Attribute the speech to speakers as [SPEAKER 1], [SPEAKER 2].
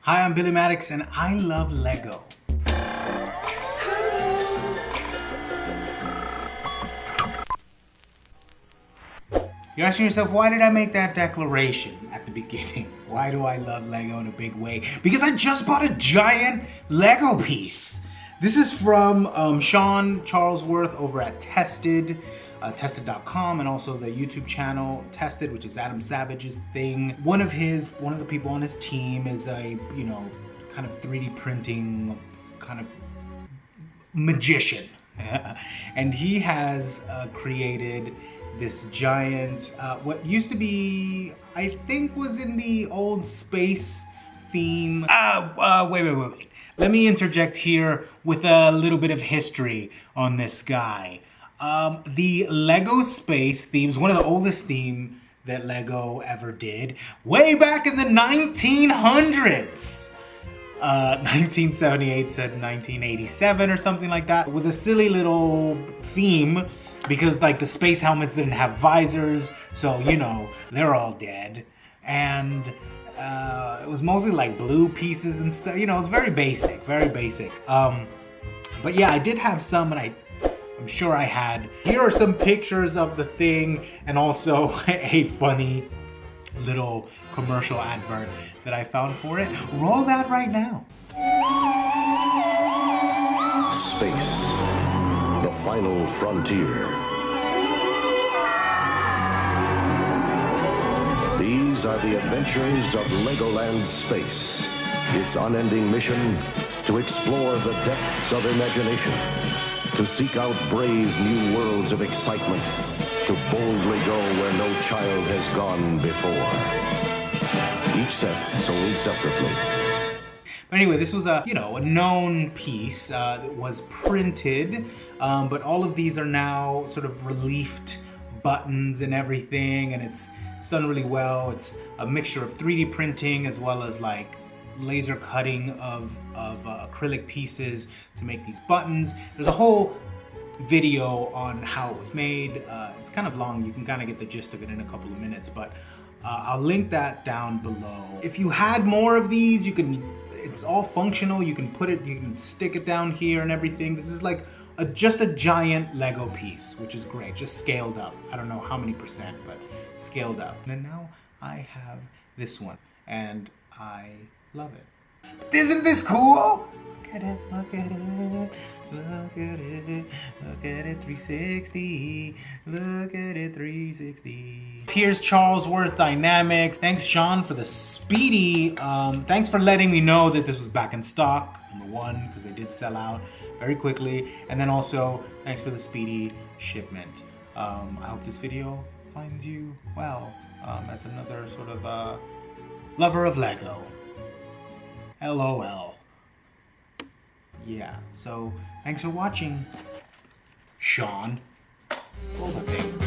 [SPEAKER 1] Hi, I'm Billi Maddox and I love Lego. You're asking yourself, why did I make that declaration at the beginning? Why do I love Lego in a big way? Because I just bought a giant Lego piece. This is from Sean Charlesworth over at Tested. Tested.com, and also the YouTube channel Tested, which is Adam Savage's thing. One of the people on his team is a, kind of 3D printing kind of magician. And he has created this giant, what used to be, I think was in the old space theme. Wait. Let me interject here with a little bit of history on this guy. The Lego space theme is one of the oldest themes that Lego ever did, way back in the 1900s. 1978 to 1987 or something like that. It was a silly little theme because like the space helmets didn't have visors, so they're all dead. And it was mostly like blue pieces and stuff, it's very basic, very basic. But yeah, I did have some, and I'm sure I had. Here are some pictures of the thing and also a funny little commercial advert that I found for it. Roll that right now.
[SPEAKER 2] Space, the final frontier. These are the adventures of Legoland Space. Its unending mission to explore the depths of imagination, to seek out brave new worlds of excitement, to boldly go where no child has gone before. Each set sold separately.
[SPEAKER 1] But anyway, this was a known piece that was printed, but all of these are now sort of reliefed buttons and everything, and it's done really well. It's a mixture of 3D printing as well as like laser cutting of acrylic pieces to make these buttons. There's a whole video on how it was made. It's kind of long. You can kind of get the gist of it in a couple of minutes, but I'll link that down below. If you had more of these, it's all functional. You can stick it down here and everything. This is like just a giant Lego piece, which is great, just scaled up. I don't know how many percent, but scaled up. And now I have this one, and I love it. But isn't this cool? Look at it, look at it, look at it, look at it, 360, look at it, 360. Here's Charlesworth Dynamics. Thanks, Sean, for the speedy, thanks for letting me know that this was back in stock, number one, because they did sell out very quickly. And then also, thanks for the speedy shipment. I hope this video finds you well, as another sort of lover of Lego. LOL. Yeah, so thanks for watching, Sean. Roll the thing.